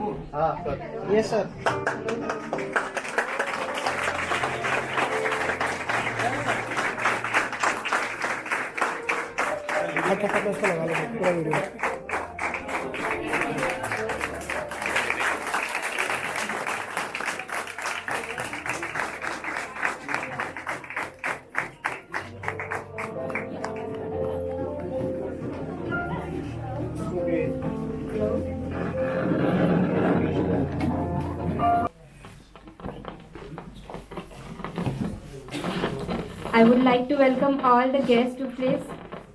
हाँ sir. Yes sir. अच्छा पता इसको लगा लो पूरा video. I would like to welcome all the guests to please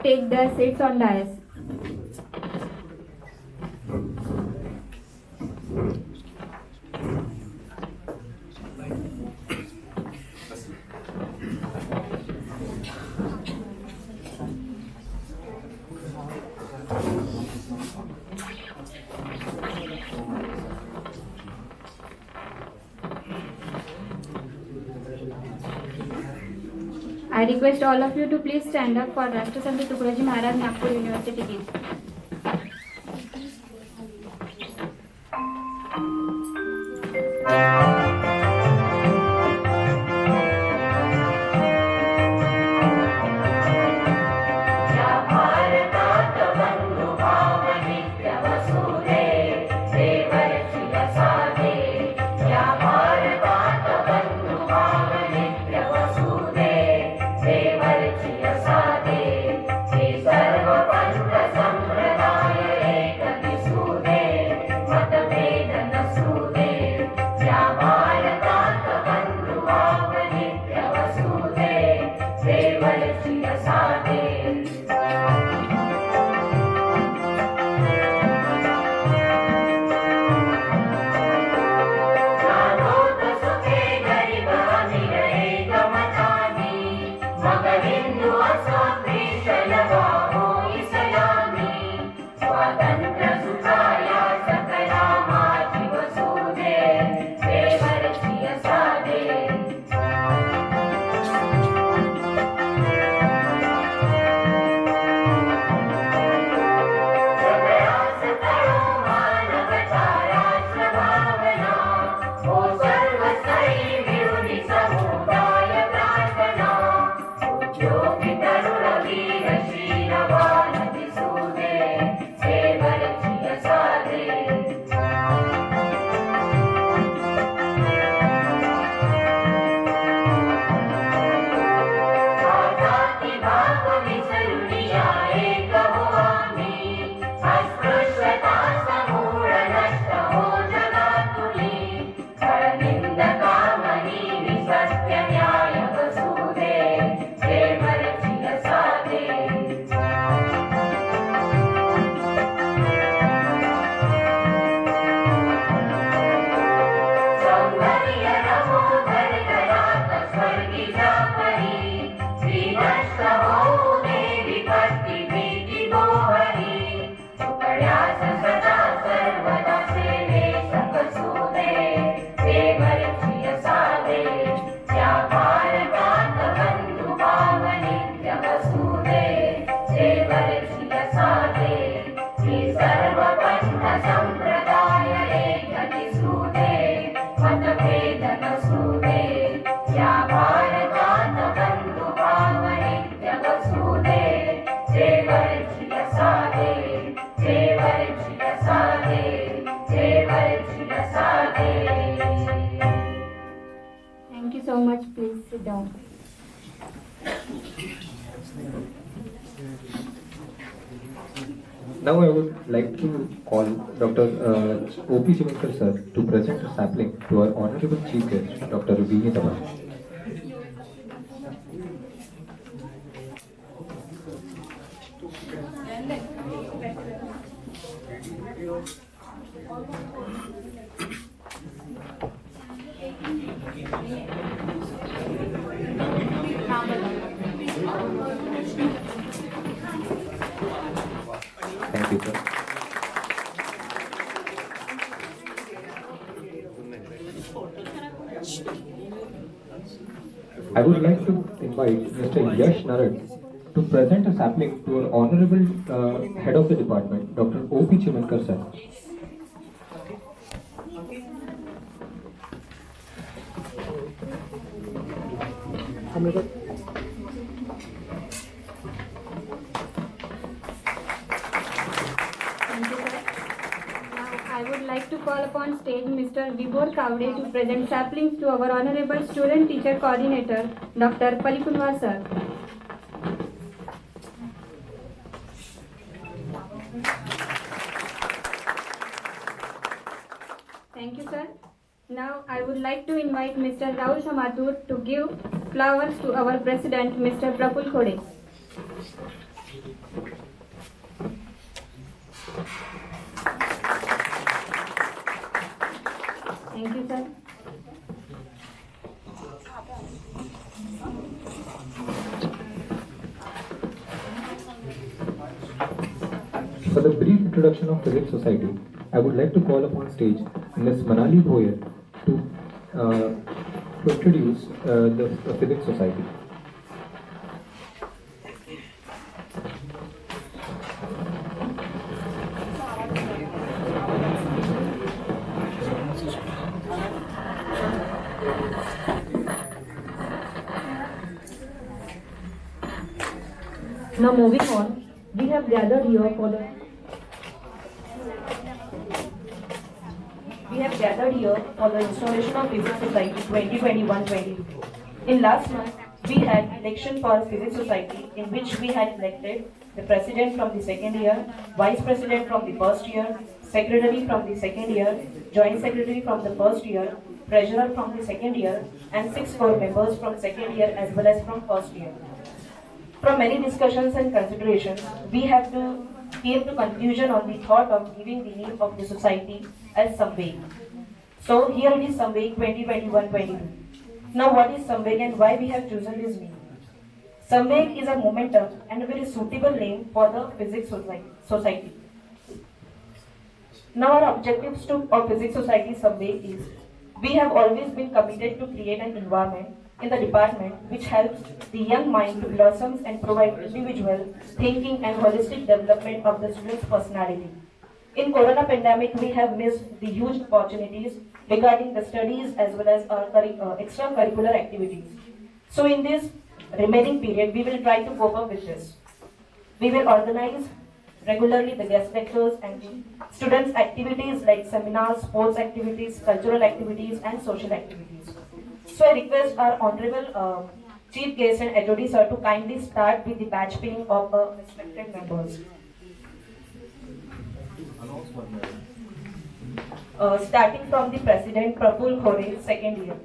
take their seats on dais. I request all of you to please stand up for Rashtrasanti Tukaji Maharaj Nagpur University Gate. Thank you so much. Please sit down. Now I would like to call Dr. O.P. Chimankar sir to present a sapling to our honorable chief guest, Dr. V. Taban. Thank you, sir. I would like to invite Mr. Yash Narad to present a sapling to our honorable head of the department, Dr. O.P. Chimankar sir. हम लोग Thank you, sir. Now, I would like to call upon stage Mr. Vibhor Kavde to present saplings to our Honorable Student Teacher Coordinator, Dr. Palikunwar sir. Thank you, sir. Now, I would like to invite Mr. Rahul Shamatur to give flowers to our President, Mr. Praful Khode. Thank you, sir. For the brief introduction of Physics Society, I would like to call upon stage Ms. Manali Bhoyer to introduce the Physics Society. Now moving on, we have gathered here for the installation of Physics Society 2021-22. In last month, we had election for Physics Society in which we had elected the president from the second year, vice president from the first year, secretary from the second year, joint secretary from the first year, treasurer from the second year, and 6 core members from second year as well as from first year. From many discussions and considerations, we have came to conclusion on the thought of giving the name of the society as Samveg. So here it is Samveg 2021-22. Now what is Samveg and why we have chosen this name? Samveg is a momentum and a very suitable name for the Physics Society. Now our objectives of Physics Society Samveg is, we have always been committed to create an environment in the department which helps the young mind to blossom and provide individual thinking and holistic development of the student's personality. In Corona pandemic, we have missed the huge opportunities regarding the studies as well as our extracurricular activities. So in this remaining period, we will try to cope up with this. We will organize regularly the guest lectures and the students' activities like seminars, sports activities, cultural activities, and social activities. So I request our Honorable Chief Guest and HOD Sir to kindly start with the badge pinning of our respected members. Starting from the President Praful Khode, second year.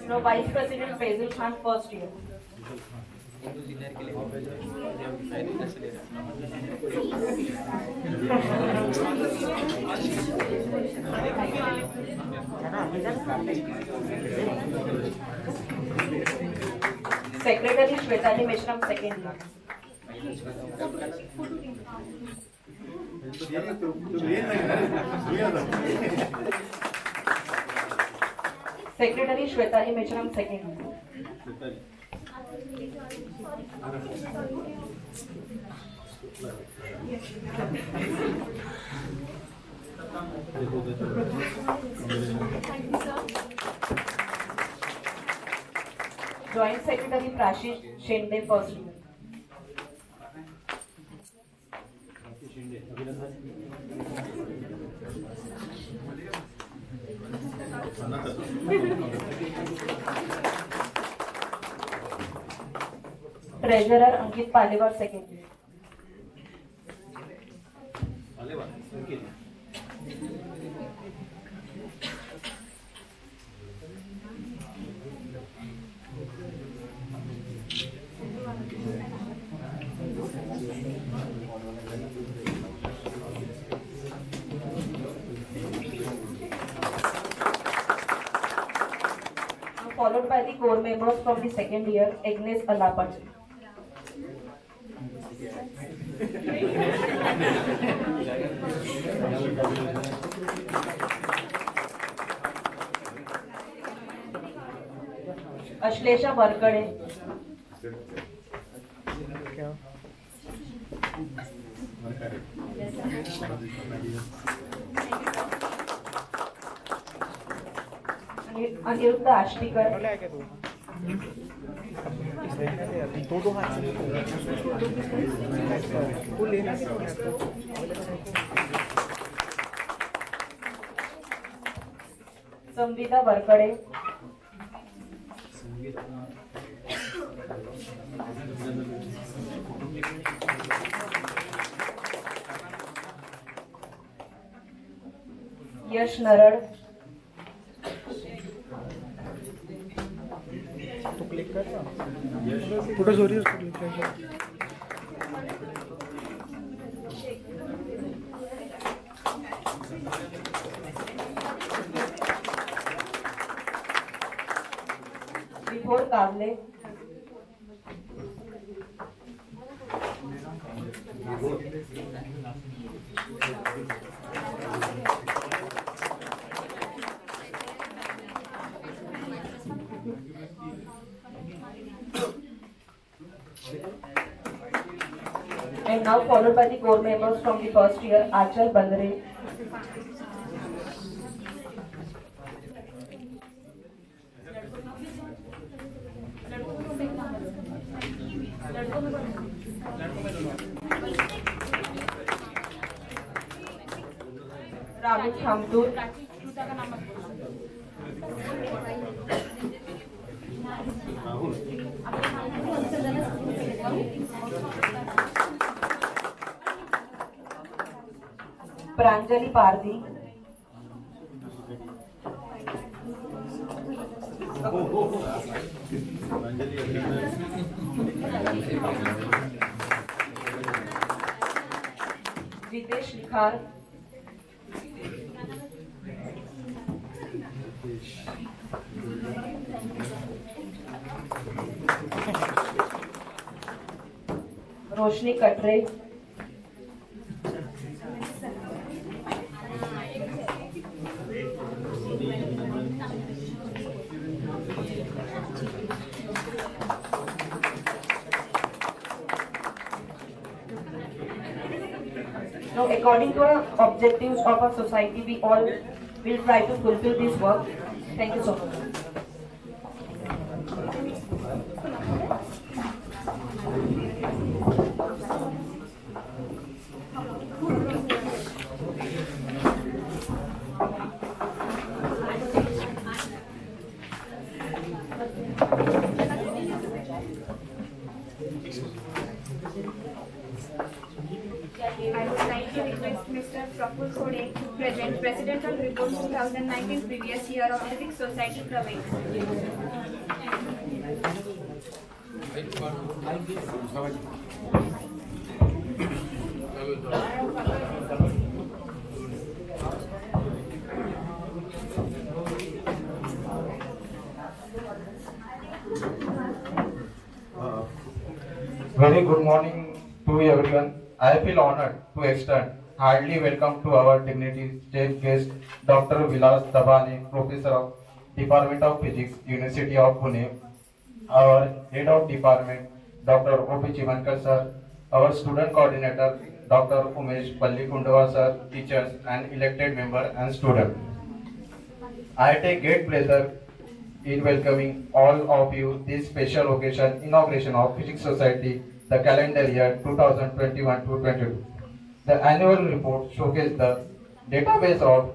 Now Vice President Faisal Khan, first year. Secretary Shwetali Mishram, second year. Secretary Shwetali Mishram, second year. Joint Secretary Prashish Shende, first year. Treasurer Ankit Palewar, second year. Followed by the core members from the second year, Agnes Alapat. Ashlesha Varkade. क्या Aniruddha Ashtikar. बोला है क्या तू दो हाथ से वो लेना भी तो है तो Samvita Varkade. Yash Narad. तो क्लिक कर फोटो हो रही है उसको क्लिक कर Vibhor Kavle. And now followed by the core members from the first year, Achal Bandre. Ramit Hamdur. Pranjali Pardi. Jitesh Likhar. रोशनी कटरे. Now, according to our objectives of our society, we all will try to fulfill this work. Thank you so much. I would like to request Mr. Praful Khode to present Presidential Report 2019 previous year of Civic Society Praveen. Very good morning to everyone. I feel honored to extend heartily welcome to our dignity state guest, Dr. Vilas Dabane, Professor of Department of Physics, University of Pune, our Head of Department, Dr. O.P. Chimankar sir, our Student Coordinator, Dr. Umesh Pallikundava sir, teachers and elected member and student. I take great pleasure in welcoming all of you this special occasion, inauguration of Physics Society, the calendar year 2021-22. The annual report showcases the database of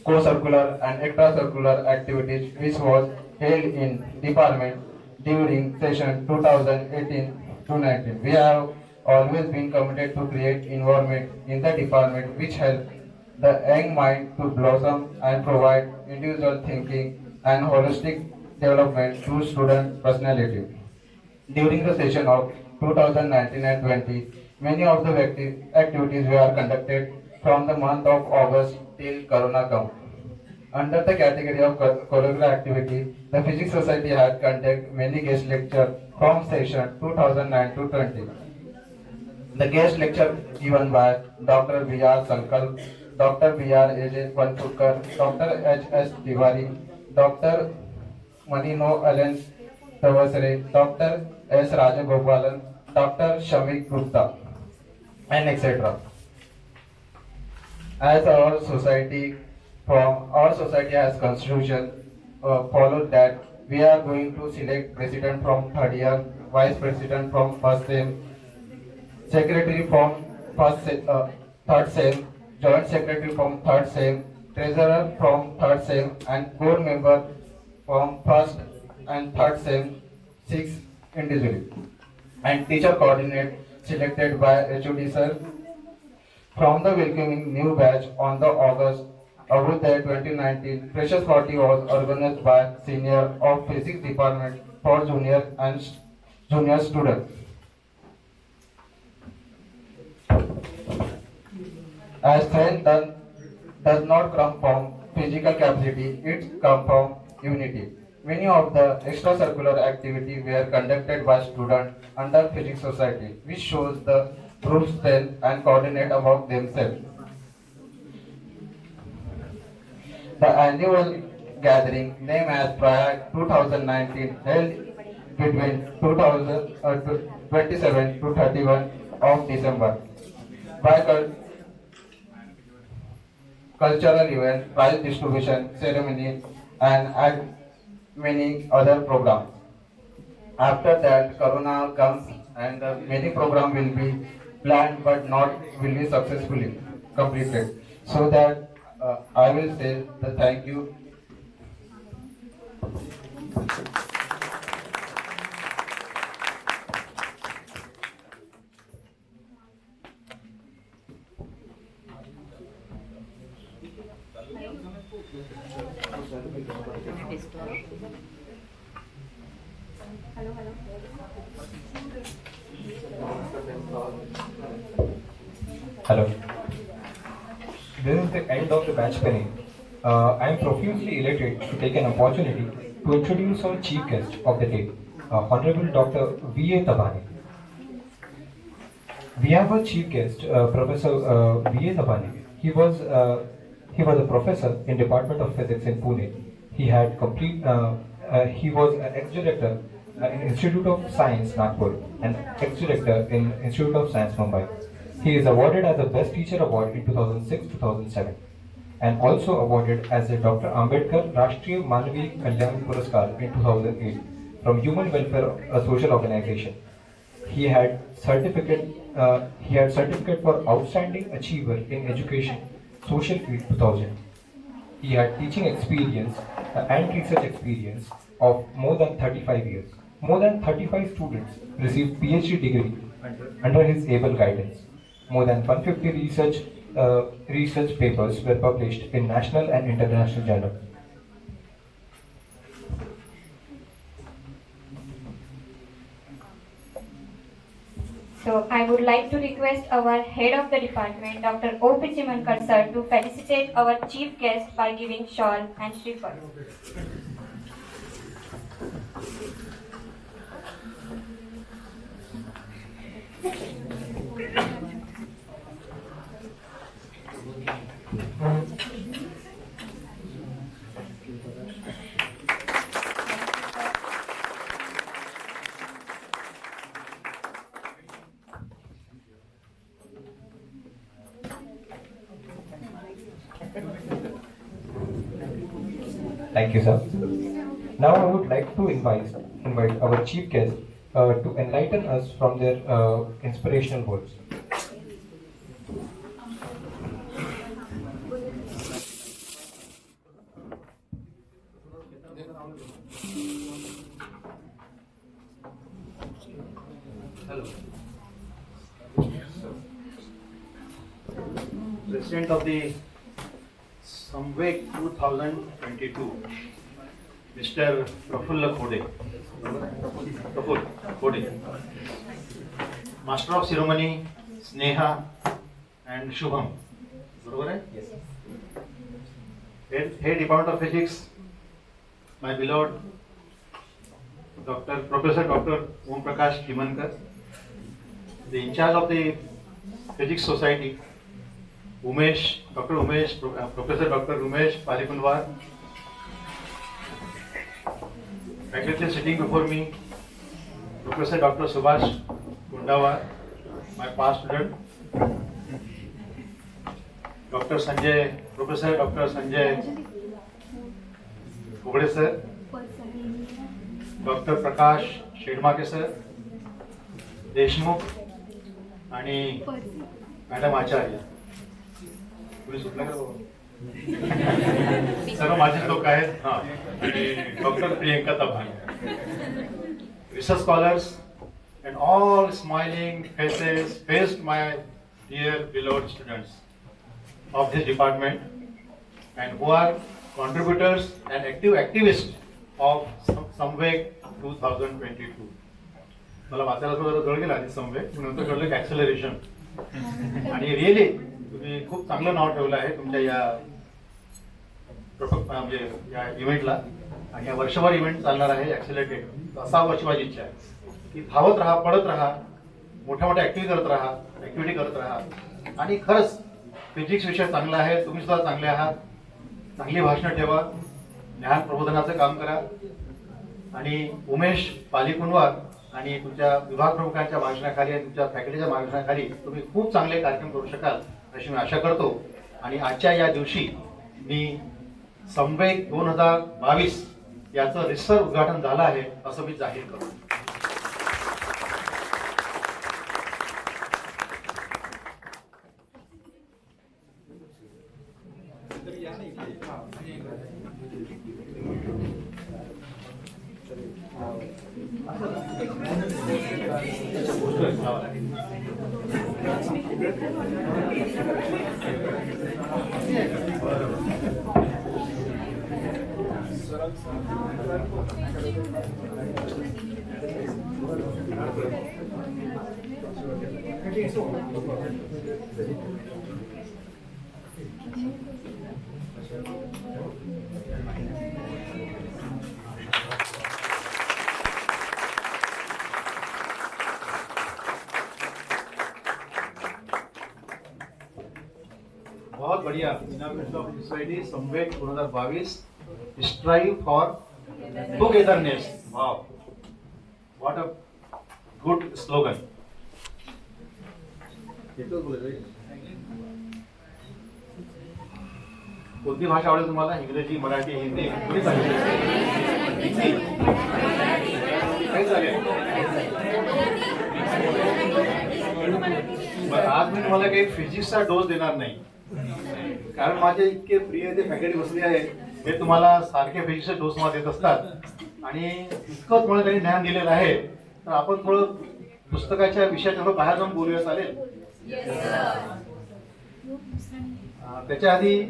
co-curricular and extracurricular activities which was held in department during session 2018-19. We have always been committed to create environment in the department which help the young mind to blossom and provide individual thinking and holistic development to student personality. During the session of 2019 and 20, many of the activities were conducted from the month of August till Corona come. Under the category of curricular activity, the Physics Society had conducted many guest lectures from session 2009 to 20. The guest lecture given by Dr. B.R. Sankal, Dr. B.R. A.J. Vanpurkar, Dr. H.S. Tiwari, Dr. Manino Allen Tavasare, Dr. S. Rajagopalan, Dr. Shamik Gupta, and etc. As our society has constitution followed that we are going to select president from third year, vice president from first sem, secretary from third sem, joint secretary from third sem, treasurer from third sem, and board member from first and third sem, 6 individually, and teacher coordinate selected by HOD sir. From the welcoming new batch on the August Abhyuday 2019, Freshers Party was organized by senior of physics department for junior and junior students. As strength does not come from physical capacity, it comes from unity. Many of the extracurricular activities were conducted by students under Physics Society, which shows the group strength and coordinate among themselves. The annual gathering, named as Prayag 2019, held between 27 to 31 of December. By cultural event, prize distribution ceremony, and at many other programs. After that, Corona comes and many programs will be planned but not will be successfully completed. So that I will say the thank you. Hello. This is the end of the batch parade. I am profusely elated to take an opportunity to introduce our chief guest of the day, Honorable Dr. V.A. Tabane. We have a chief guest, Professor V.A. Tabane. He was a professor in Department of Physics in Pune. He was an ex-director in Institute of Science Nagpur and ex-director in Institute of Science Mumbai. He is awarded as a Best Teacher Award in 2006-2007 and also awarded as a Dr. Ambedkar Rashtriya Manavi Kalyan Puraskar in 2008 from Human Welfare Social Organization. He had certificate for Outstanding Achiever in Education, Social Field 2000. He had teaching experience and research experience of more than 35 years. More than 35 students received PhD degree under his able guidance. More than 150 research papers were published in national and international journals. So I would like to request our head of the department, Dr. O.P. Chimankar sir, to felicitate our chief guest by giving shawl and shriffle. Thank you, sir. Now I would like to invite our chief guest to enlighten us from their inspirational words. president of the Samveg 2022, Mr. Prafulla Khode. Khode. Master of Ceremony, Sneha and Shubham. बरोबर आहे? Head Department of Physics, my beloved Professor Dr. Om Prakash Kimankar, the in charge of the Physics Society, Professor Dr. Umesh Palikunwar, faculty sitting before me, Professor Dr. Subhash Kundawar, my past student, Professor Dr. Sanjay Kogde sir, Dr. Prakash Shedmake sir, Deshmukh आणि madam Acharya. तुम्ही सुटला का सर्व माझे लोक आहेत. हां, आणि doctor Priyanka Tabane, research scholars and all smiling faces faced my dear beloved students of this department and who are contributors and activists of Samveg 2022. मला वाचायला जरा जळ गेला आधी Samveg, नंतर कळलं की ॲक्सेलरेशन. आणि रिअली तुम्ही खूप चांगलं नाव ठेवलं आहे तुमच्या म्हणजे या इव्हेंटला. आणि या वर्षभर इव्हेंट चालणार आहे ॲक्सेलरेटेड. असा वर्ष माझी इच्छा आहे की धावत राहा, पडत राहा, मोठ्या मोठ्या ऍक्टिव्हिटी करत राहा. आणि खरंच फिजिक्स विषय चांगला आहे, तुम्ही सुद्धा चांगले आहात. चांगली भाषणं ठेवा, ज्ञान प्रबोधनाचं काम करा. आणि उमेश पालिकुनवार आणि तुमच्या विभाग प्रमुखांच्या भाषणाखाली आणि तुमच्या फॅकल्टीच्या भाषणाखाली तुम्ही खूप चांगले कार्यक्रम करू शकाल अशी मी आशा करतो. आणि आजच्या या दिवशी मी संवेग 2022 याचं रिसर्च उद्घाटन झालं आहे असं मी जाहीर करतो. बहुत बढ़िया. इनॉग्रेशन ऑफ सोसाइटी संवेग 2022 strive for togetherness. Wow, what a good slogan. कोणती भाषा आवडेल तुम्हाला? इंग्रजी, मराठी, हिंदी? कोणी सांगितलं? काही चालेल. आज मी तुम्हाला काही फिजिक्सचा डोस देणार नाही, कारण माझे इतके प्रिय ते फॅकल्टी बसले आहेत, हे तुम्हाला सारखे फिजिक्सचे डोस मला देत असतात. आणि इतकं तुम्हाला त्यांनी ज्ञान दिलेलं आहे, तर आपण थोडं पुस्तकाच्या विषयात थोडं बाहेर जाऊन बोलूया, चालेल? त्याच्या आधी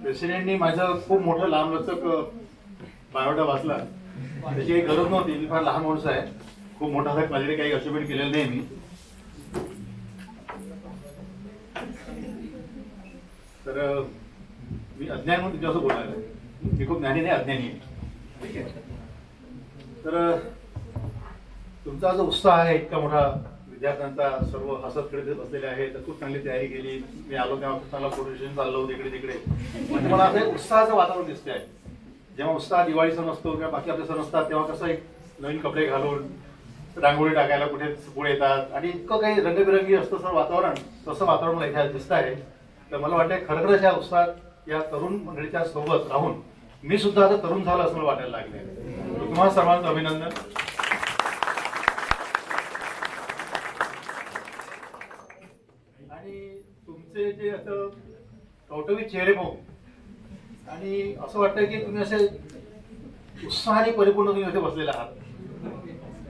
प्रेसिडेंटनी माझं खूप मोठं लांबलचक बायोडा वाचला. त्याची काही गरज नव्हती, मी फार लहान माणूस आहे, खूप मोठा माझ्याकडे काही अचिव्हमेंट केलेलं नाही मी. तर मी अज्ञान म्हणून तुझ्यासोबत बोलायला, मी खूप ज्ञानी नाही, अज्ञानी आहे. ठीक आहे. तर तुमचा जो उत्साह आहे इतका मोठा, विद्यार्थ्यांचा सर्व हसत खेळत बसलेले आहे, तर खूप चांगली तयारी केली. मी आलो तेव्हा खूप चांगला प्रोटेशन चाललं होतं इकडे तिकडे. म्हणजे मला असं एक उत्साहाचं वातावरण दिसतंय. जेव्हा उत्साह दिवाळी सण असतो किंवा बाकी आपले सण असतात, तेव्हा कसं एक नवीन कपडे घालून रांगोळी टाकायला कुठे पुढे येतात आणि इतकं काही रंगबिरंगी असतं सर्व वातावरण, तसं वातावरण मला इथे दिसत आहे. तर मला वाटतंय खरोखरच या उत्साहात या तरुण मंडळीच्या सोबत राहून मी सुद्धा आता तरुण झालो असं मला वाटायला लागले. तुम्हाला सर्वांचं अभिनंदन. आणि तुमचे जे असं टवटवीत चेहरे पाहून आणि असं वाटतं की तुम्ही असे उत्साहाने परिपूर्ण तुम्ही इथे बसलेले आहात.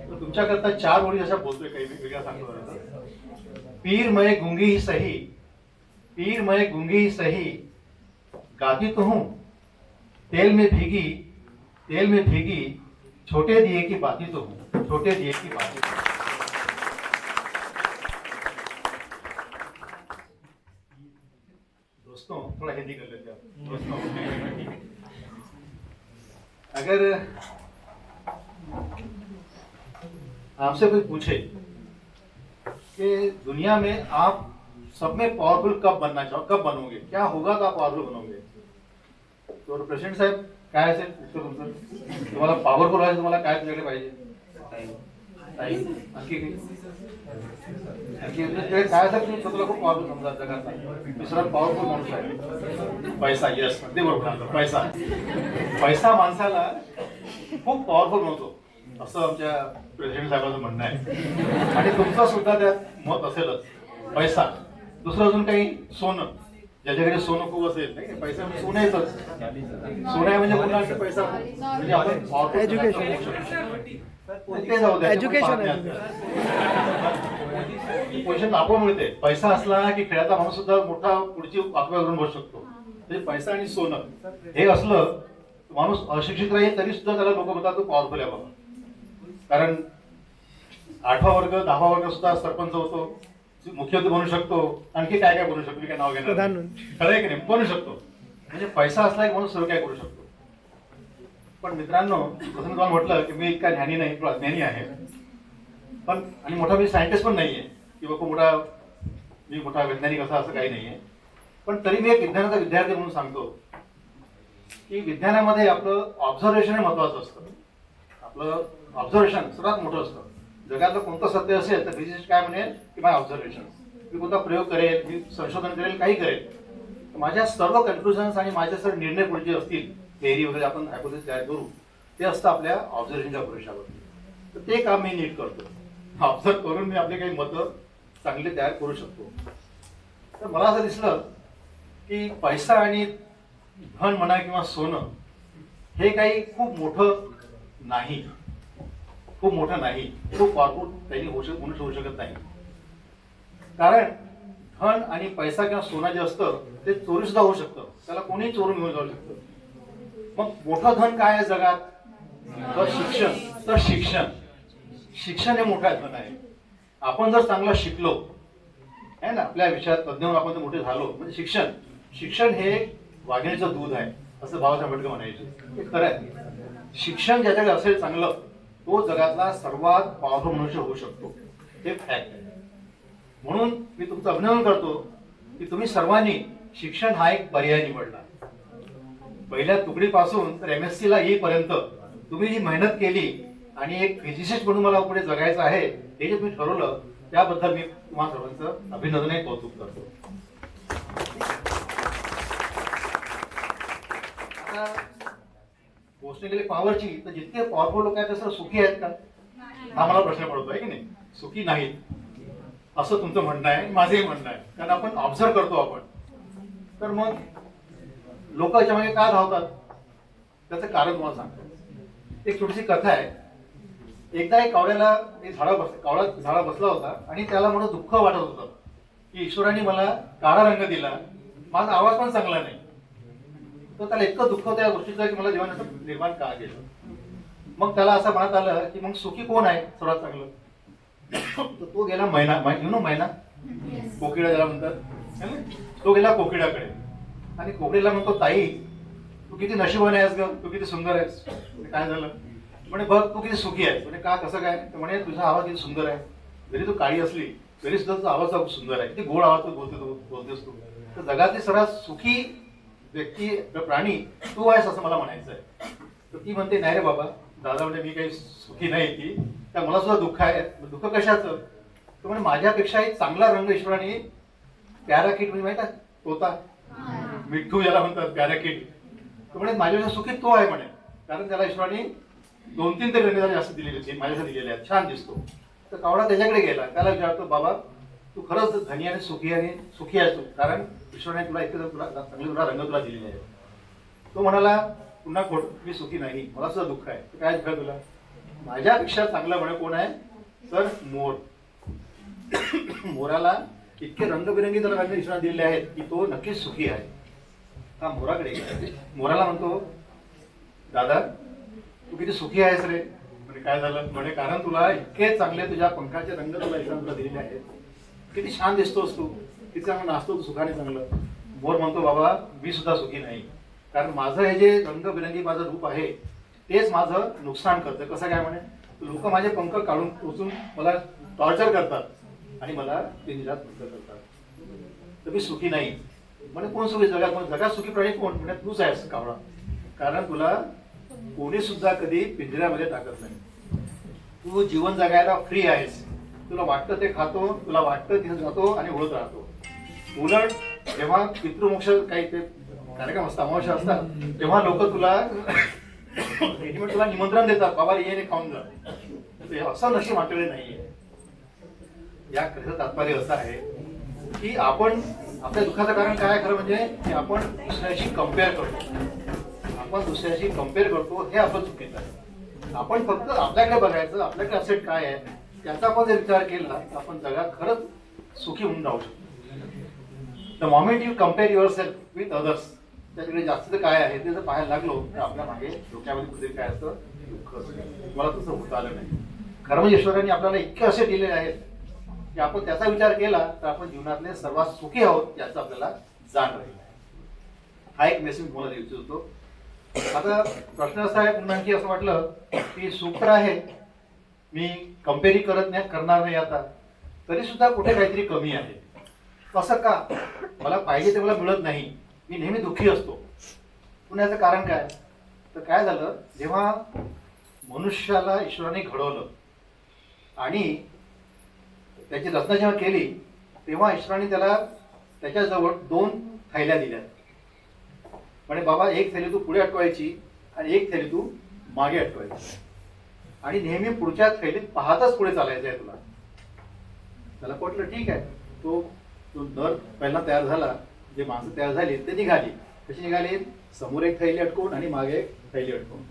तर तुमच्याकरता 4 ओळी अशा बोलतोय, काही वेगळ्या सांगतो. पीर मय गुंगी ही सही, पीर मैं गूंगी सही गाती तो हूँ, तेल में भीगी छोटे दिए की बाती तो हूँ, छोटे दिए की बाती तो हूँ। दोस्तों थोड़ा हिंदी कर लेते हैं दोस्तों। अगर आपसे कोई पूछे कि दुनिया में आप सब में पावरफुल कब बनना चाहो, कब बनोगे, क्या होगा तो आप पावरफुल बनोगे, तो प्रेसिडेंट साहेब काय असेल उत्तर तुमचं? तुम्हाला पॉवरफुल व्हायचं तुम्हाला काय तुझ्याकडे पाहिजे? ताई आणखी तुझ्याकडे काय असेल तुम्ही स्वतःला खूप पॉवरफुल समजा जगातला दुसरा पॉवरफुल माणूस आहे? पैसा. यस, ते बरोबर. पैसा. पैसा माणसाला खूप पॉवरफुल बनवतो असं आमच्या प्रेसिडेंट साहेबांचं म्हणणं आहे आणि तुमचं सुद्धा त्यात मत असेलच. पैसा. दुसरं अजून काही? सोनं. ज्याच्याकडे सोनं खूप असेल नाही पैसा म्हणजे सोनं येतच. सोनं आहे म्हणजे पुन्हा पैसा म्हणजे आपण पोझिशन आपण मिळते. पैसा असला की खेळाचा माणूस सुद्धा मोठा पुढची वाकव्या करून बसू शकतो. म्हणजे पैसा आणि सोनं हे असलं माणूस अशिक्षित राहील तरी सुद्धा त्याला लोक म्हणतात तो पॉवरफुल आहे बाबा. कारण 8वा वर्ग 10वा वर्ग सुद्धा सरपंच होतो, मुख्यमंत्री बनू शकतो, आणखी काय काय बनू शकतो, मी काय नाव घेणार खरं आहे की नाही, बनू शकतो. म्हणजे पैसा असला की माणूस सर्व काय करू शकतो. पण मित्रांनो जसं मी तुम्हाला म्हटलं की मी इतका ज्ञानी नाही, तो अज्ञानी आहे, पण आणि मोठा मी सायंटिस्ट पण नाहीये किंवा खूप मोठा वैज्ञानिक असा असं काही नाहीये. पण तरी मी एक विज्ञानाचा विद्यार्थी म्हणून सांगतो की विज्ञानामध्ये आपलं ऑब्झर्वेशन हे महत्वाचं असतं. आपलं ऑब्झर्वेशन सर्वात मोठं असतं. जगातलं कोणतं सत्य असेल तर फिजिसिस्ट काय म्हणेल की माय ऑब्झर्वेशन, मी कोणता प्रयोग करेल, मी संशोधन करेल, काही करेल, माझ्या सर्व कन्क्लुजन्स आणि माझे सर्व निर्णय पुढचे असतील, थेअरी वगैरे आपण हायपोथेसिस तयार करू, ते असतं आपल्या ऑब्झर्वेशनच्या पुरुषावर. तर ते काम मी नीट करतो. ऑब्झर्व करून मी आपले काही मतं चांगले तयार करू शकतो. तर मला असं दिसलं की पैसा आणि धन म्हणा किंवा सोनं हे काही खूप मोठं नाही, खूप पॉवरफुल त्यांनी होऊ शकत नाही. कारण धन आणि पैसा किंवा सोनं जे असतं ते चोरी सुद्धा होऊ शकतं, त्याला कोणीही चोरून घेऊन जाऊ शकतं. मग मोठं धन काय आहे जगात? तर शिक्षण हे मोठं धन आहे. आपण जर चांगलं शिकलो आहे ना, आपल्या विषयात तज्ञ होऊन आपण जर मोठे झालो म्हणजे शिक्षण हे वाघिणीचं दूध आहे असं बाबासाहेब आंबेडकर म्हणायचे. हे खरं आहे. शिक्षण ज्याच्याकडे असेल चांगलं तो जगातला सर्वात पॉवरफुल मनुष्य होऊ शकतो, हे फॅक्ट आहे. म्हणून मी तुमचं अभिनंदन करतो की तुम्ही सर्वांनी शिक्षण हा एक पर्याय निवडला. पहिल्या तुकडीपासून तर MSc ला येईपर्यंत तुम्ही जी मेहनत केली आणि एक फिजिसिस्ट म्हणून मला पुढे जगायचं आहे हे जे तुम्ही ठरवलं त्याबद्दल मी तुम्हाला सर्वांचं अभिनंदन आणि कौतुक करतो. गोष्ट गेली पॉवरची, तर जितके पॉवरफुल लोक आहेत ते सर्व सुखी आहेत का? हा मला प्रश्न पडतोय की नाही. सुखी नाहीत असं तुमचं म्हणणं आहे, माझंही म्हणणं आहे. कारण आपण ऑब्झर्व करतो आपण. तर मग लोक याच्या मागे का धावतात त्याचं कारण तुम्हाला सांगतो. एक छोटीशी कथा आहे. एकदा एक कावळा झाडा बसला होता आणि त्याला म्हणून दुःख वाटत होतं की ईश्वराने मला काळा रंग दिला, माझा आवाज पण चांगला नाही. तर त्याला इतकं दुःख होतं या गोष्टीचं की मला देवाने निर्माण का केलं. मग त्याला असं म्हणत आलं की मग सुखी कोण आहे सर्वात चांगलं. तर तो गेला मैना कोकिळा ज्याला म्हणतात, तो गेला कोकिळाकडे आणि कोकिळेला म्हणतो, ताई तू किती नशिबाने आहेस ग, तू किती सुंदर आहेस. काय झालं म्हणे, बघ तू किती सुखी आहेस. म्हणजे का, कसं काय. तर म्हणे तुझा आवाज किती सुंदर आहे, जरी तू काळी असली तरी सुद्धा तुझा आवाज खूप सुंदर आहे, किती गोड आवाज बोलतेस तू. तर जगातली सर्वात सुखी व्यक्ती प्राणी तू आहेस असं मला म्हणायचं आहे. तर ती म्हणते, नाही रे बाबा, दादा म्हणजे मी काही सुखी नाही की, त्या मला सुद्धा दुःख आहे. दुःख कशाचं. तर म्हणजे माझ्यापेक्षाही चांगला रंग ईश्वराने पॅराकिट म्हणजे माहिती आहे तोता, मिठ्ठू ज्याला म्हणतात पॅराकिट, तो म्हणे माझ्यापेक्षा सुखी तो आहे म्हणे. कारण त्याला ईश्वराने 2-3 तरी रंग जास्त दिलेले माझ्यासाठी दिलेले आहेत, छान दिसतो. तर कावळा त्याच्याकडे गेला, त्याला विचारतो, बाबा तू खरंच धनी आणि सुखी आहेस तू, कारण ईश्वराने तुला इतकं चांगले रंग तुला दिलेले आहे. तो म्हणाला पुन्हा खोट, मी सुखी नाही, मला सुद्धा दुःख आहे. काय दुःख आहे तुला. माझ्यापेक्षा चांगला म्हणे कोण आहे तर मोर. मोराला इतके रंगबिरंगी त्याला रंग ईश्वराने दिलेले आहेत की तो नक्कीच सुखी आहे. हा मोराकडे गेला. मोराला म्हणतो, दादा तू किती सुखी आहेस रे. म्हणजे काय झालं. म्हणे कारण तुला इतके चांगले तुझ्या पंखाचे रंग तुला ईश्वराने तुला दिलेले आहेत. किती छान दिसतोस तू, किती चांगलं नाचतो तू सुखाने चांगलं. मोर म्हणतो, बाबा मी सुद्धा सुखी नाही, कारण माझं हे जे रंगबिरंगी माझं रूप आहे तेच माझं नुकसान करतं. कसं काय म्हणे, लोक माझे पंख काढून उचून मला टॉर्चर करतात आणि मला पिंजऱ्यात बंद करतात, तर मी सुखी नाही. म्हणजे कोण सुखी जगात. मग जगात सुखी प्राणी कोण. म्हणजे तूच आहेस कावळा, कारण तुला कोणी सुद्धा कधी पिंजऱ्यामध्ये टाकत नाही. तू जीवन जगायला फ्री आहेस. तुला वाटतं ते खातो, तुला वाटतं तिथे जातो आणि उडत राहतो. उलट जेव्हा पितृमोक्ष काही ते कार्यक्रम असतात, अमावस्या असतात, तेव्हा लोक तुला तुला निमंत्रण देतात, बाबा ये ने खाऊन जा. असं नशीब आपल्याकडे नाहीये. या कथेचं तात्पर्य असं आहे की आपण आपल्या दुःखाचं कारण काय खरं म्हणजे की आपण दुसऱ्याशी कम्पेअर करतो. आपण दुसऱ्याशी कम्पेअर करतो हे आपण चुकीचं आहे. आपण फक्त आपल्याकडे बघायचं, आपल्याकडे असेट काय आहे त्याचा आपण जर विचार केला तर आपण जगात खरंच सुखी होऊन राहू शकतो. The moment you compare your self with others, त्याच्याकडे जास्त काय आहे ते जर पाहायला लागलो तर आपल्या मागे डोक्यामध्ये कुठे काय असतं, दुःख असतं. मला तसं होतं आलं नाही. खरं म्हणजे ईश्वराने आपल्याला इतके असे दिलेले आहेत की आपण त्याचा विचार केला तर आपण जीवनातले सर्वात सुखी आहोत याचं आपल्याला जाण राहील. हा एक मेसेज मला देऊ इच्छितो. आता प्रश्न असा आहे पुन्हा आणखी असं वाटलं की सुख तर आहे, मी कम्पेअरी करणार नाही आता, तरी सुद्धा कुठे काहीतरी कमी आहे. असं का. मला पाहिजे ते मला मिळत नाही, मी नेहमी दुःखी असतो. पुन्हा याचं कारण काय. तर काय झालं, जेव्हा मनुष्याला ईश्वराने घडवलं आणि त्याची रचना जेव्हा केली तेव्हा ईश्वराने त्याला त्याच्याजवळ 2 थैल्या दिल्या. म्हणजे बाबा एक थैली तू पुढे अटकवायची आणि एक थैली तू मागे अटकवायची आणि नेहमी पुढच्या थैलीत पाहतच पुढे चालायचं आहे तुला. त्याला पटलं, ठीक आहे. तो दर पहिला तयार झाला, जे माणसं तयार झाली ते निघाली. कशी निघाली, समोर एक थैली अटकवून आणि मागे एक थैली अटकवून.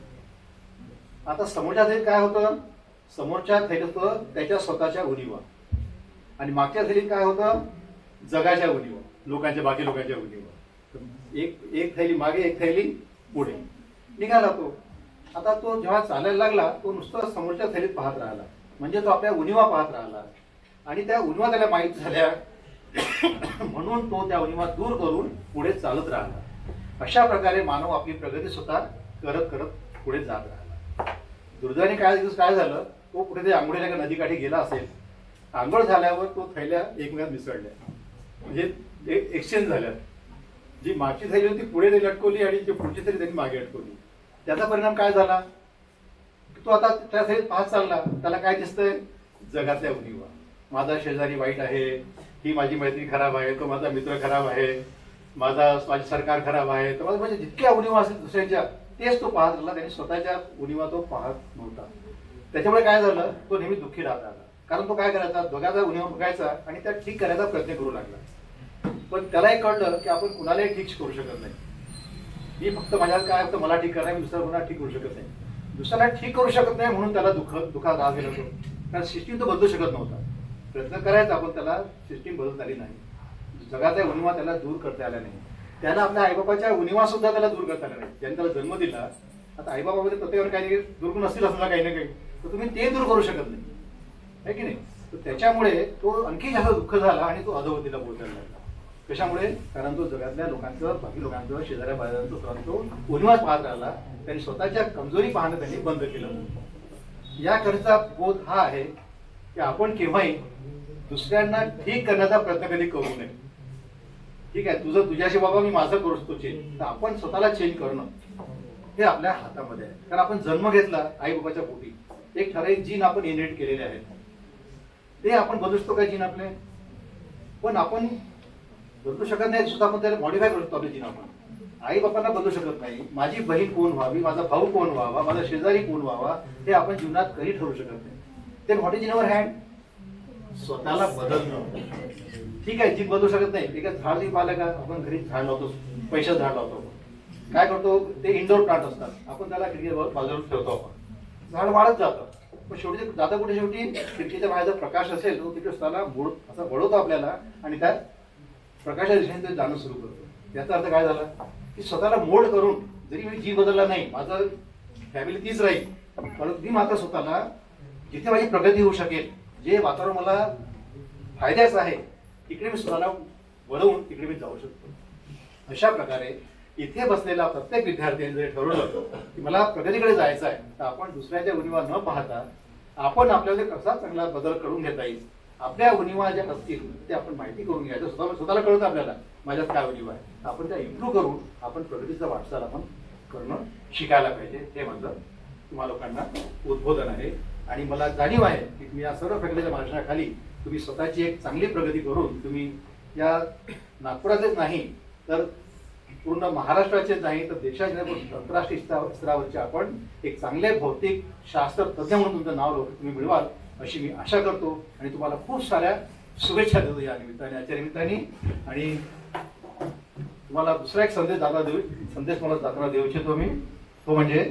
आता समोरच्या थैलीत काय होतं, समोरच्या थैलीत होतं त्याच्या स्वतःच्या उणीवा आणि मागच्या थैलीत काय होतं, जगाच्या उणीवा, बाकी लोकांच्या उणीवा. एक थैली मागे एक थैली पुढे. निघाला तो. आता तो जेव्हा चालायला लागला तो नुसतं समोरच्या थैलीत पाहत राहिला, म्हणजे तो आपल्या उणीवा पाहत राहिला आणि त्या उणीवा त्याला माहीत झाल्या म्हणून तो त्या उणीवा दूर करून पुढे चालत राहिला. अशा प्रकारे मानव आपली प्रगती स्वतः करत करत पुढे जात राहिला. दुर्दैवाने काय झालं, तो कुठे ते आंघोळीला एका नदीकाठी गेला असेल. आंघोळ झाल्यावर तो थैल्या एकमेकात मिसळल्या, म्हणजे एक्सचेंज झाल्या. जी मागची थैली होती पुढे त्यांनी अटकवली आणि जी पुढची थैली त्यांनी मागे अटकवली. त्याचा परिणाम काय झाला, तो आता त्या थैलीत पाहत चालला. त्याला काय दिसतंय, जगातल्या उणीवा. माझा शेजारी वाईट आहे, ही माझी मैत्री खराब आहे, तो माझा मित्र खराब आहे, माझी सरकार खराब आहे. तर म्हणजे जितक्या उणीवा असेल दुसऱ्यांच्या तेच तो पाहत राहिला. त्यांनी स्वतःच्या उणीवा तो पाहत नव्हता. त्याच्यामुळे काय झालं, तो नेहमी दुःखी राहत आला. कारण तो काय करायचा, दोघांचा उणीवा बघायचा आणि त्या ठीक करायचा प्रयत्न करू लागला. पण त्याला एक कळलं की आपण कुणालाही ठीक करू शकत नाही. मी फक्त माझ्यात काय होतं, मला ठीक करणार, मी दुसऱ्या कुणाला ठीक करू शकत नाही. दुसऱ्याला ठीक करू शकत नाही म्हणून त्याला दुःखात राहत गेला तो. कारण सिस्टीम तो बदलू शकत नव्हता. प्रयत्न करायचा पण त्याला सिस्टीम बदलता आली नाही. जगाच्या उणीवा त्याला दूर करता आल्या नाही. त्याला आपल्या आईबापाच्या उणीवा सुद्धा त्याला दूर करता आल्या नाही. ज्यांनी त्याला जन्म दिला, आता आईबाबामध्ये प्रत्येकावर काही ना काही दुर्गुण असतील असला काही ना काही, तर तुम्ही ते दूर करू शकत नाही, आहे की नाही. तर त्याच्यामुळे तो आणखी जास्त दुःख झाला आणि तो अधोगतीला पोहोचायला लागला. कशामुळे, कारण तो जगातल्या लोकांचं, बाकी लोकांचं, शेजाऱ्या बाजारांचं तो उणीवाच पाहत राहिला. त्यांनी स्वतःच्या कमजोरी पाहणं त्यांनी बंद केलं. याकरता बोध हा आहे की आपण केव्हाही दुसऱ्यांना ठीक करण्याचा प्रयत्न कधी करू नये. ठीक आहे, तुझं तुझ्याशी बाबा मी माझं करू शकतो चेंज, तर आपण स्वतःला चेंज करणं हे आपल्या हातामध्ये आहे. कारण आपण जन्म घेतला आई बाबाच्या पोटी, एक ठराविक जीन आपण इनहेरिट केलेले आहेत. ते आपण बदलू शकतो का जीन आपले, पण आपण बदलू शकत नाही. सुद्धा आपण त्याला मॉडिफाय करू शकतो आपले जीन. आपण आई बाबांना बदलू शकत नाही. माझी बहीण कोण व्हावी, माझा भाऊ कोण व्हावा, माझा शेजारी कोण व्हावा हे आपण जीवनात कधी ठरवू शकत नाही. ते what is in our hand, स्वतःला बदलणं. ठीक आहे, जीन बदलू शकत नाही. ठीक आहे, झाड नाही पाहिलं का, आपण घरी झाड लावतो, पैशात झाड लावतो. काय करतो, ते इंडोर प्लांट असतात, आपण त्याला खिडकी बाजूला ठेवतो. आपण झाड वाढत जातं. पण शेवटी ते जातं कुठे, शेवटी खिडकीच्या बाहेर जर प्रकाश असेल तो तिकडे स्वतःला असा वळवतो आपल्याला आणि त्यात प्रकाशाच्या दिशेने ते जाणं सुरू करतो. याचा अर्थ काय झाला की स्वतःला मोल्ड करून, जरी मी जी बदलला नाही, माझं फॅमिली तीच राहील, परंतु मी मात्र स्वतःला जिथे माझी प्रगती होऊ शकेल, जे वातावरण मला फायद्याचं आहे, तिकडे मी स्वतःला वळवून तिकडे मी जाऊ शकतो. अशा प्रकारे इथे बसलेला प्रत्येक विद्यार्थ्यांनी जर ठरवलं की मला प्रगतीकडे जायचं आहे, तर आपण दुसऱ्याच्या उणीवा न पाहता आपण आपल्याला कसा चांगला बदल करून घेता येईल, आपल्या उणीवा ज्या असतील ते आपण माहिती करून घ्यायचं. स्वतःला कळतं आपल्याला माझ्यात काय उणीवा आहे, आपण त्या इम्प्रूव्ह करून आपण प्रगतीचा वाटचाल आपण करणं शिकायला पाहिजे. हे माझं तुम्हा लोकांना उद्बोधन आहे. आणि मला जाणीव आहे की मी या सर्व फॅकल्टीच्या मार्गदर्शनाखाली तुम्ही स्वतःची एक चांगली प्रगती करून तुम्ही या नागपुराचेच नाही तर पूर्ण महाराष्ट्राचे नाही तर देशाच्या आंतरराष्ट्रीय स्तरावरचे आपण एक चांगले भौतिक शास्त्र तज्ञ म्हणून तुमचं नाव तुम्ही मिळवाल अशी मी आशा करतो. आणि तुम्हाला खूप साऱ्या शुभेच्छा देतो या निमित्ताने, आजच्या निमित्ताने. आणि तुम्हाला दुसरा एक संदेश मला जाताना देऊ इच्छितो मी. तो म्हणजे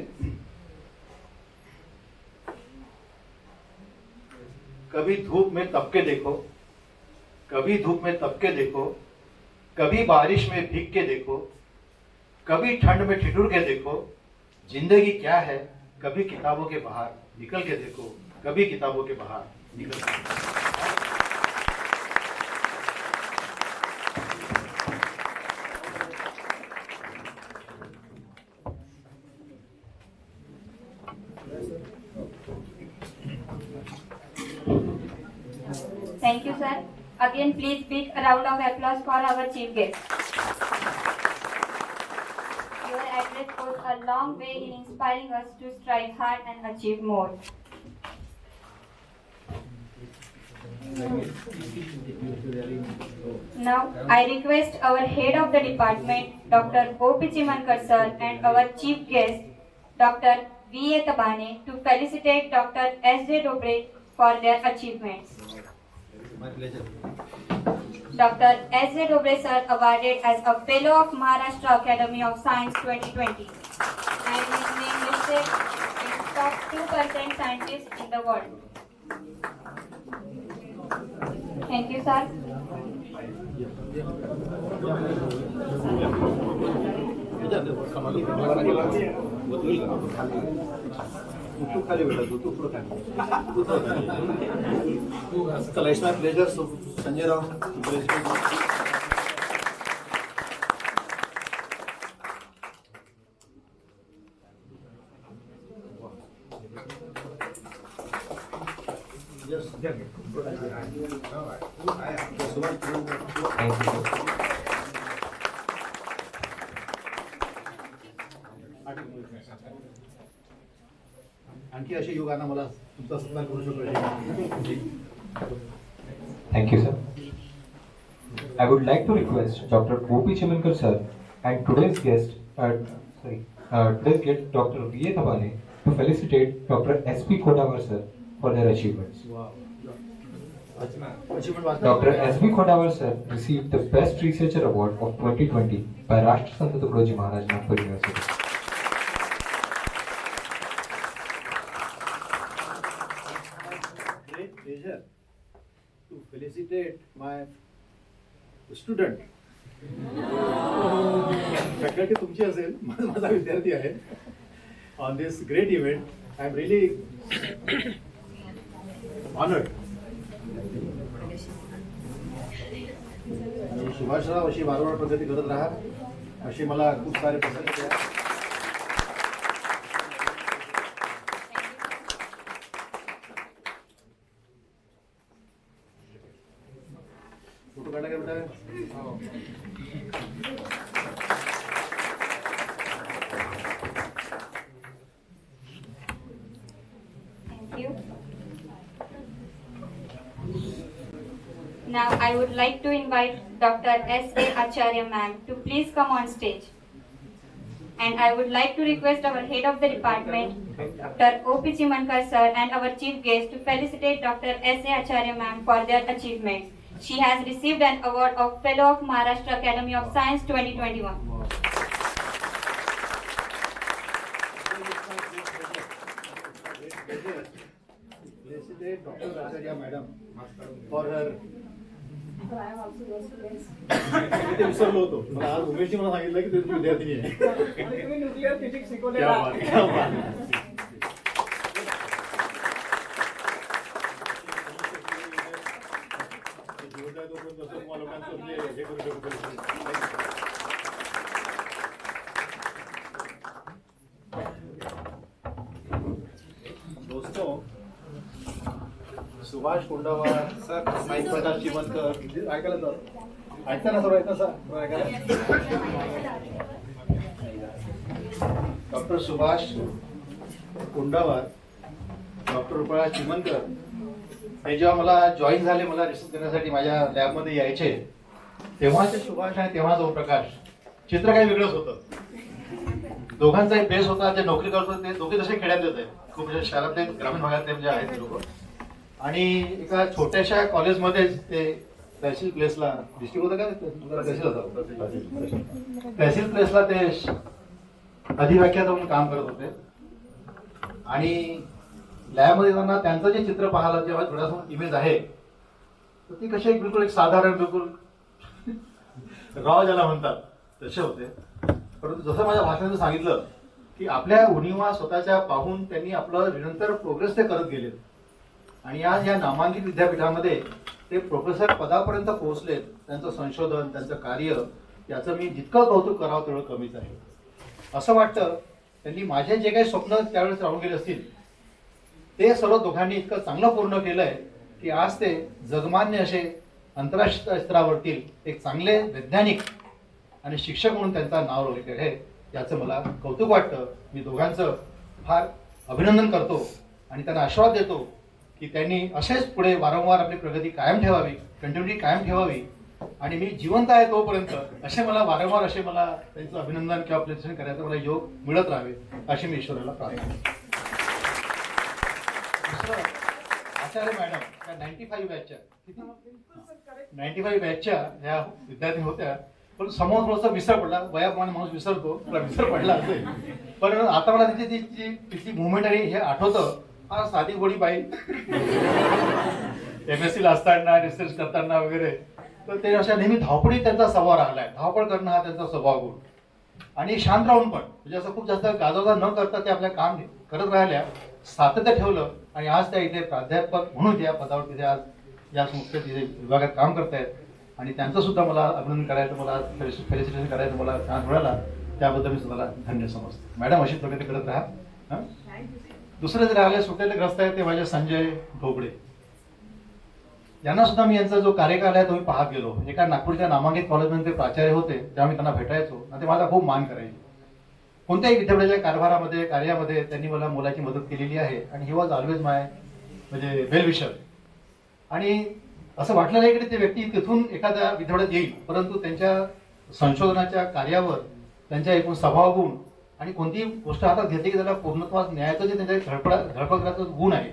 कभी धूप में तपके देखो, कभी धूप में तपके देखो, कभी बारिश में भीग के देखो, कभी ठंड में ठिठुर के देखो, जिंदगी क्या है कभी किताबों के बाहर निकल के देखो, कभी किताबों के बाहर निकल के देखो. Thank you, sir. Again, please big round of applause for our chief guest. Your address goes a long way in inspiring us to strive hard and achieve more. Now, I request our head of the department, Dr. O.P. Chimankar sir, and our chief guest, Dr. V.A. Tabane, to felicitate Dr. S.J. Dobre for their achievements. My pleasure. Dr. S.J. Dobre sir awarded as a Fellow of Maharashtra Academy of Science 2020 and his name listed in top 2% scientists in the world. Thank you, sir. चला, it's my pleasure. So, Sanjay Rao, आणखी अशी योगांना मला तुमचा सत्कार करू शकतो. Thank you, sir. I would like to request Dr. O.P. Chimankar sir and today's guest, Dr. V.A. Tabane to felicitate Dr. S.P. Khodawar sir for their achievements. Dr. S.B. Khodawar sir received the Best Researcher Award of 2020 by Rashtrasant Tukadoji Maharaj Nagpur University. Great pleasure to felicitate my student. Faculty तुमची असेल, माझा विद्यार्थी आहे. On this great event, I am really honored. Subhashrao अशी वारंवार प्रगती करत राहा अशी मला खूप सारे प्रसंग द्या. फोटो काढला का बेटा? Thank you. Now I would like to invite Dr. S.A. Acharya ma'am to please come on stage. And I would like to request our head of the department, Dr. O.P. Chimankar sir, and our chief guest to felicitate Dr. S.A. Acharya ma'am for their achievements. She has received an award of Fellow of Maharashtra Academy of Science 2021. congratulate Dr. Acharya Madam for her. ते विसरलो होतो. मला आज उमेशजी मला सांगितलं की तुझी विद्यार्थिनी आहे. क्या बात, क्या बात. जीवनदाय तोपर्यंत असं तुम्हाला लोकांचं म्हणजे हे करू शकतो. दोस्तों, सुभाष कुंडवार सर, साई प्रकाश चिमनकर, ऐकायला जातो. ऐकता ना सर, ऐकता सर, ऐकायला. डॉक्टर सुभाष कुंडवार, डॉक्टर रुपा चिमनकर हे जेव्हा मला जॉईन झाले, मला रिसर्च करण्यासाठी माझ्या लॅबमध्ये यायचे, तेव्हाचे सुभाष आणि तेव्हाचा प्रकाश चित्र काही वेगळंच होतं. दोघांचाही बेस होता. जे नोकरी करत होते ते दोघे तसे खेड्यातलेच आहेत, खूप म्हणजे शहरातले, ग्रामीण भागातले म्हणजे आहेत ते लोक. आणि एका छोट्याशा कॉलेजमध्येच ते तहसील प्लेसला, डिस्ट्रिक्ट होतं का तहसील होतं, तहसील प्लेसला ते अधिव्याख्याता म्हणून काम करत होते. आणि लॅबमध्ये जाताना त्यांचं जे चित्र पाहायला जेव्हा थोडासा इमेज आहे, तर ती कशी बिलकुल एक साधारण, बिलकुल राव ज्याला म्हणतात तसे होते. परंतु जसं माझ्या भाषणात सांगितलं की आपल्या उणीवा स्वतःच्या पाहून त्यांनी आपलं निरंतर प्रोग्रेस ते करत गेले. आणि आज या नामांकित विद्यापीठामध्ये ते प्रोफेसर पदापर्यंत पोहोचलेत. त्यांचं संशोधन, त्यांचं कार्य याचं मी जितकं कौतुक करावं तेवढं कमीच आहे. असं वाटतं त्यांनी माझे जे काही स्वप्न त्यावेळेस राहून गेले असतील ते सर्व दोघांनी इतकं चांगलं पूर्ण केलंय की आज ते जगमान्य असे आंतरराष्ट्रीय स्तरावरतील एक चांगले वैज्ञानिक आणि शिक्षक म्हणून त्यांचं नाव रोवले आहे. याचं मला कौतुक वाटतं. मी दोघांचं फार अभिनंदन करतो आणि त्यांना आशीर्वाद देतो की त्यांनी असेच पुढे वारंवार आपली प्रगती कायम ठेवावी, कंटिन्युटी कायम ठेवावी. आणि मी जिवंत आहे तोपर्यंत असे मला वारंवार त्यांचं अभिनंदन किंवा अप्रिशिएशन करायचं मला योग मिळत राहावे अशी मी ईश्वराला प्रार्थना करतो. आचार्य मॅडम त्या 95 बॅचच्या 95 बॅचच्या ह्या विद्यार्थी होत्या. पण समोर थोडासा विसर पडला, वयाप्रमाणे माणूस विसरतो, विसर पडला असेल. पण आता मला तिची मुवमेंट आणि हे आठवतं. हा साधी गोडी बाई MSc ला असताना, रिसर्च करताना वगैरे, तर ते अशा नेहमी धावपळीत त्यांचा स्वभाव राहिलाय. धावपळ करणं हा त्यांचा स्वभाव गुण. आणि शांत राहून पण म्हणजे असं खूप जास्त गाजवजा न करता ते आपल्या काम करत राहिल्या, सातत्य ठेवलं. आणि आज त्या इथे प्राध्यापक म्हणून या पदावर तिथे आज या संस्थेत तिथे विभागात काम करतायत. आणि त्यांचं सुद्धा मला अभिनंदन करायचं, मला फेलिसिटेशन करायचं मला चान्स मिळाला, त्याबद्दल मी स्वतःला धन्य समजतो. मॅडम अशी प्रगती करत राहा. दुसरे जे राहिले सुटलेले ग्रस्त आहेत ते माझे संजय ढोबळे, यांना सुद्धा मी यांचा जो कार्यकाल आहे तो मी पाहत गेलो. एका नागपूरच्या नामांकित कॉलेजमध्ये ते प्राचार्य होते, तेव्हा मी त्यांना भेटायचो आणि ते माझा खूप मान करायचे. कोणत्याही विद्यापीठाच्या कारभारामध्ये, कार्यामध्ये त्यांनी मला मोलाची मदत केलेली आहे. आणि ही वॉज ऑलवेज माय म्हणजे वेल विशर. आणि असं वाटलं नाही की ते व्यक्ती तिथून एखाद्या विद्यापीठात येईल, परंतु त्यांच्या संशोधनाच्या कार्यावर, त्यांच्या एकूण स्वभावगुण आणि कोणतीही गोष्ट हातात घेतली की त्याला पूर्णत्वास न्यायाचं जे त्यांच्या धडपडाचं गुण आहे,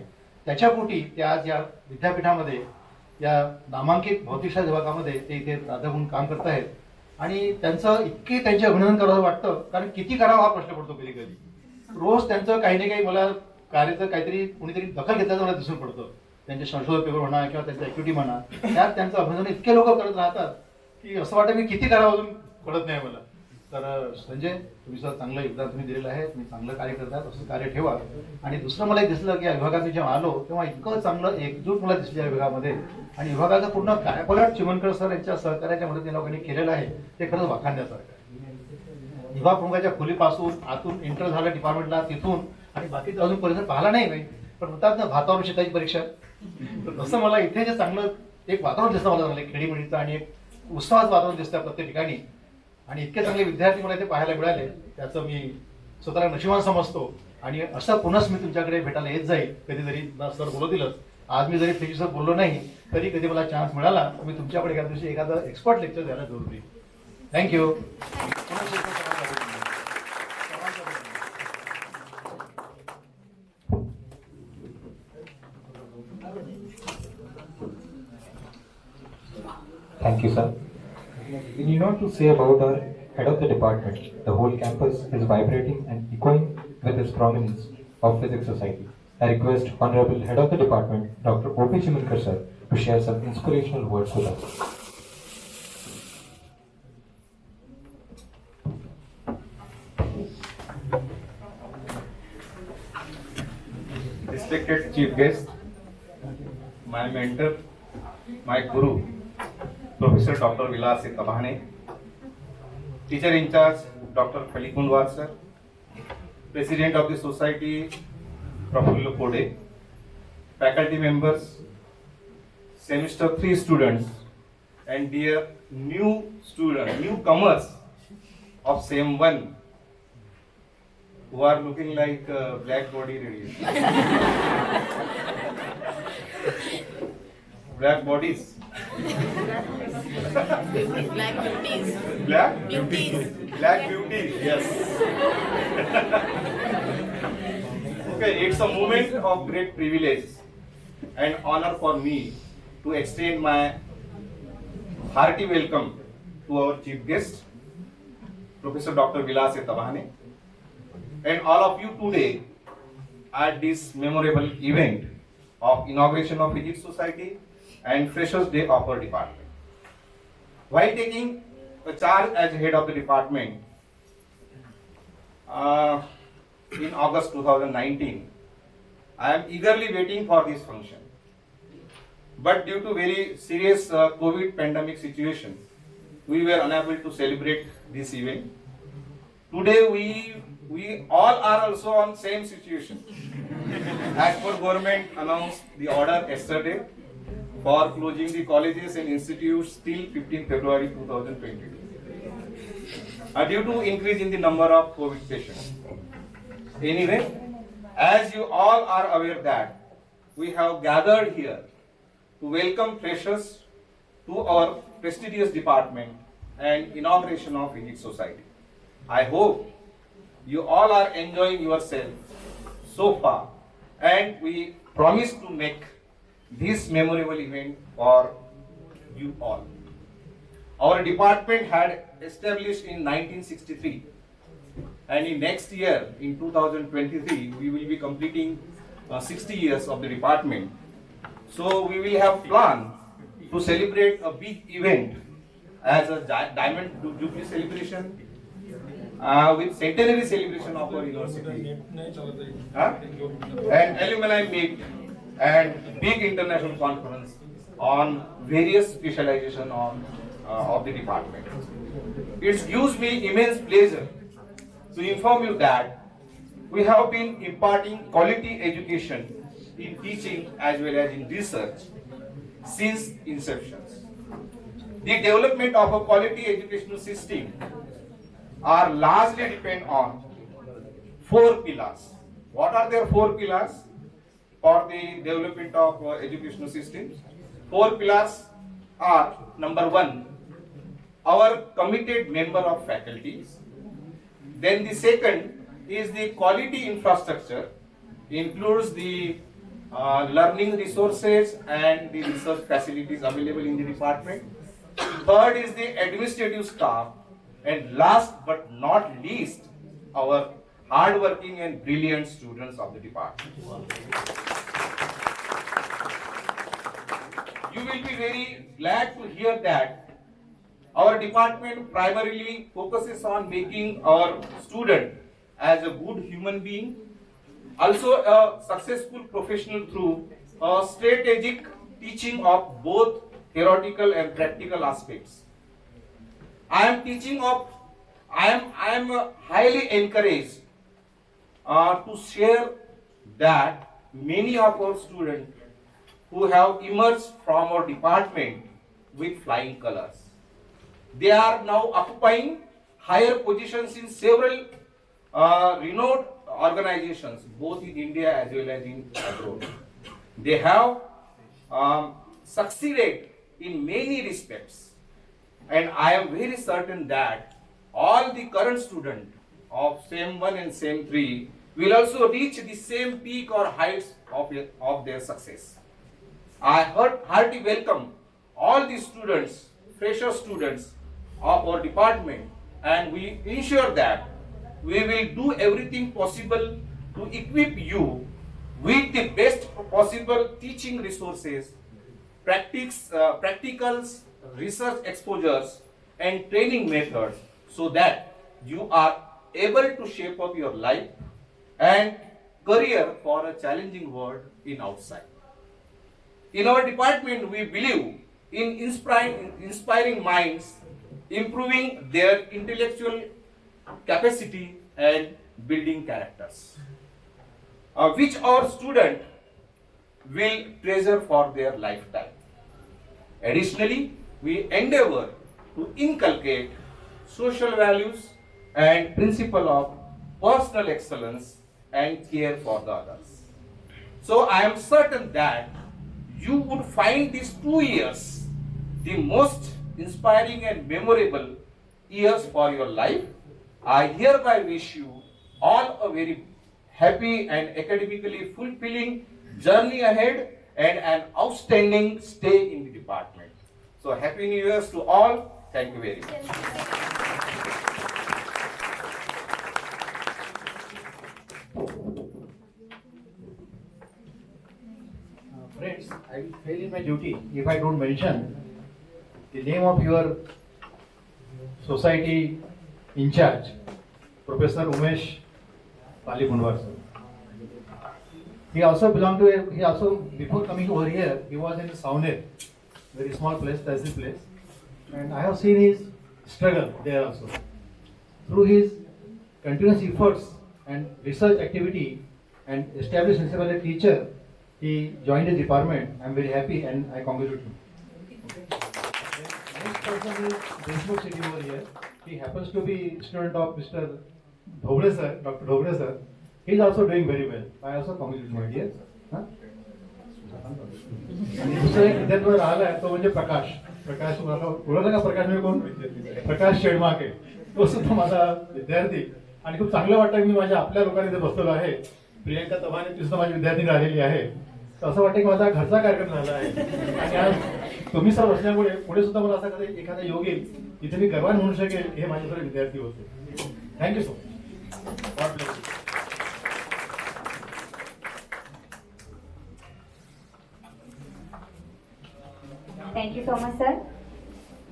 त्याच्या पोटी ते आज या विद्यापीठामध्ये, या नामांकित भौतिकशास्त्र विभागामध्ये ते इथे प्राध्यापक म्हणून काम करत आहेत. आणि त्यांचं इतके त्यांचे अभिनंदन करावं वाटतं, कारण किती करावं हा प्रश्न पडतो कधी कधी. रोज त्यांचं काही ना काही मला कार्याचं काहीतरी कुणीतरी दखल घेतल्याचं मला दिसून पडतं. त्यांचे संशोधन पेपर म्हणा किंवा त्यांच्या ऍक्टिव्हिटी म्हणा, त्यात त्यांचं अभिनंदन इतके लोक करत राहतात की असं वाटतं मी किती करावं अजून कळत नाही मला. तर संजय, तुम्ही सुद्धा चांगलं योगदान तुम्ही दिलेलं आहे, तुम्ही चांगलं कार्य करतात, असं कार्य ठेवा. आणि दुसरं मला एक दिसलं की या विभागात मी जेव्हा आलो तेव्हा इतकं चांगलं एकजूट मला दिसली या विभागामध्ये. आणि विभागाचं पूर्ण कायापालट चिमनकर सर यांच्या सहकार्याच्या मदतीने लोकांनी केलेलं आहे, ते खरंच वाखाणण्यासारखं आहे. विभाग प्रमुखाच्या खोलीपासून आतून एंटर झालं डिपार्टमेंटला, तिथून आणि बाकी अजून परिसर पाहिला नाही, पण म्हणतात ना भातावर शेताची परीक्षा. तर तसं मला इथे जे चांगलं एक वातावरण दिसतं मला चांगलं खेडीमेडीचं आणि एक उत्साहाचं वातावरण दिसतं प्रत्येक ठिकाणी. आणि इतके चांगले विद्यार्थी मला इथे पाहायला मिळाले, त्याचं मी स्वतःला नशिबान समजतो. आणि असं पुन्हाच मी तुमच्याकडे भेटायला येत जाईल कधीतरी. सर बोलवतीलच. आज मी जरी फिजिक्सवर बोललो नाही तरी कधी मला चान्स मिळाला तर मी तुमच्याकडे एखाद्या दिवशी एखादं एक्सपर्ट लेक्चर द्यायला जरुरी. Thank you. Thank you, sir. We need not to say about our head of the department. The whole campus is vibrating and echoing with his prominence of Physics Society. I request Honorable Head of the Department, Dr. O.P. Chimilkar sir, to share some inspirational words with us. Respected Chief Guest, my mentor, my Guru, Professor Dr. Vilas Tabhane, Teacher in Charge, Dr. Khalikundwar sir, President of the Society, Professor Kode, faculty members, semester 3 students, and dear newcomers of SEM 1 who are looking like black body radius. Black bodies. Black beauties. Black? Beauties. Black beauties, yes. Okay, it's a moment of great privilege and honor for me to extend my hearty welcome to our chief guest, Professor Dr. Vilas Tabhane, and all of you today at this memorable event of inauguration of Physics Society and Freshers Day of our department. While taking the charge as head of the department in August 2019, I am eagerly waiting for this function. But due to very serious COVID pandemic situation, we were unable to celebrate this event. Today we all are also on same situation. As per government announced the order yesterday for closing the colleges and institutes till 15 February 2022 due to increase in the number of COVID patients. Anyway, as you all are aware that we have gathered here to welcome freshers to our prestigious department and inauguration of Physics Society. I hope you all are enjoying yourself so far, and we promise to make this memorable event for you all. Our department had established in 1963, and in next year, in 2023, we will be completing 60 years of the department. So we will have planned to celebrate a big event as a Diamond Jubilee celebration with centenary celebration of our university, and alumni meet and big international conference on various specialization of the department. It gives me immense pleasure to inform you that we have been imparting quality education in teaching as well as in research since inception. The development of a quality educational system are largely depend on 4 pillars. What are their 4 pillars for the development of educational systems? 4 pillars are: number 1, our committed member of faculties. Then the second is the quality infrastructure, includes the learning resources and the research facilities available in the department. Third is the administrative staff, and last but not least, our hardworking and brilliant students of the department. You will be very glad to hear that our department primarily focuses on making our student as a good human being, also a successful professional through a strategic teaching of both theoretical and practical aspects. I am highly encouraged to share that many of our students who have emerged from our department with flying colors. They are now occupying higher positions in several renowned organizations, both in India as well as in abroad. They have succeeded in many respects, and I am very certain that all the current students of SEM 1 and SEM 3 will also reach the same peak or heights of their success. I heartily welcome all the students, fresher students of our department, and we ensure that we will do everything possible to equip you with the best possible teaching resources, practicals, research exposures, and training methods so that you are able to shape up your life and career for a challenging world in outside. In our department, we believe in inspiring minds, improving their intellectual capacity and building characters, which our student will treasure for their lifetime. Additionally, we endeavor to inculcate social values and principle of personal excellence and care for the others. So I am certain that you would find these 2 years the most inspiring and memorable years for your life. I hereby wish you all a very happy and academically fulfilling journey ahead and an outstanding stay in the department. So happy New Year's to all. Thank you very much. Friends, I will fail in my duty if I don't mention the name of your society in charge, Professor Umesh Palibunwar sir. He also before coming over here, he was in Sauner, very small place, Tehsil place. And I have seen his struggle there also. Through his continuous efforts and research activity and established himself as a teacher, he joined the department. I am very happy and I congratulate him. Next person is Deshmukh sitting over here. He happens to be student of Mr. Dhogre sir, Dr. Dhogre sir. He is also doing very well. I also congratulate my dear. आणि दुसरा एक विद्यार्थी राहिला आहे तो म्हणजे प्रकाश. प्रकाश ओळखला का प्रकाश म्हणजे कोण? प्रकाश शेडमाके. तो सुद्धा माझा विद्यार्थी आणि खूप चांगलं वाटतं की मी माझ्या आपल्या लोकांनी इथे बसलेलो आहे. प्रियंका तबाने ती सुद्धा माझी विद्यार्थी राहिलेली आहे. तर असं वाटतं की माझा घरचा कार्यक्रम झाला आहे आणि आज तुम्ही सर बसल्यामुळे पुढे सुद्धा मला असं कधी एखादा योग येईल जिथे मी गर्वान म्हणू शकेल हे माझे सगळे विद्यार्थी होते. Thank you so much. God bless you. Thank you so much, sir.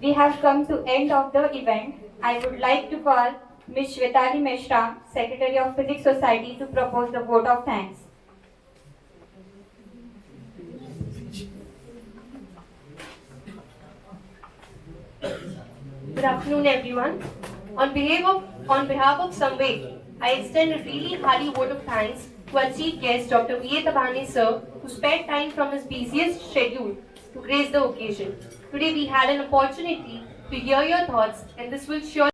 We have come to end of the event. I would like to call Ms. Shvetali Meshram, Secretary of Physics Society, to propose the vote of thanks. Good afternoon, everyone. On behalf of Samved, I extend a really hearty vote of thanks to our chief guest, Dr. V.A. Tabane sir, who spared time from his busiest schedule to grace the occasion. Today we had an opportunity to hear your thoughts, and this will surely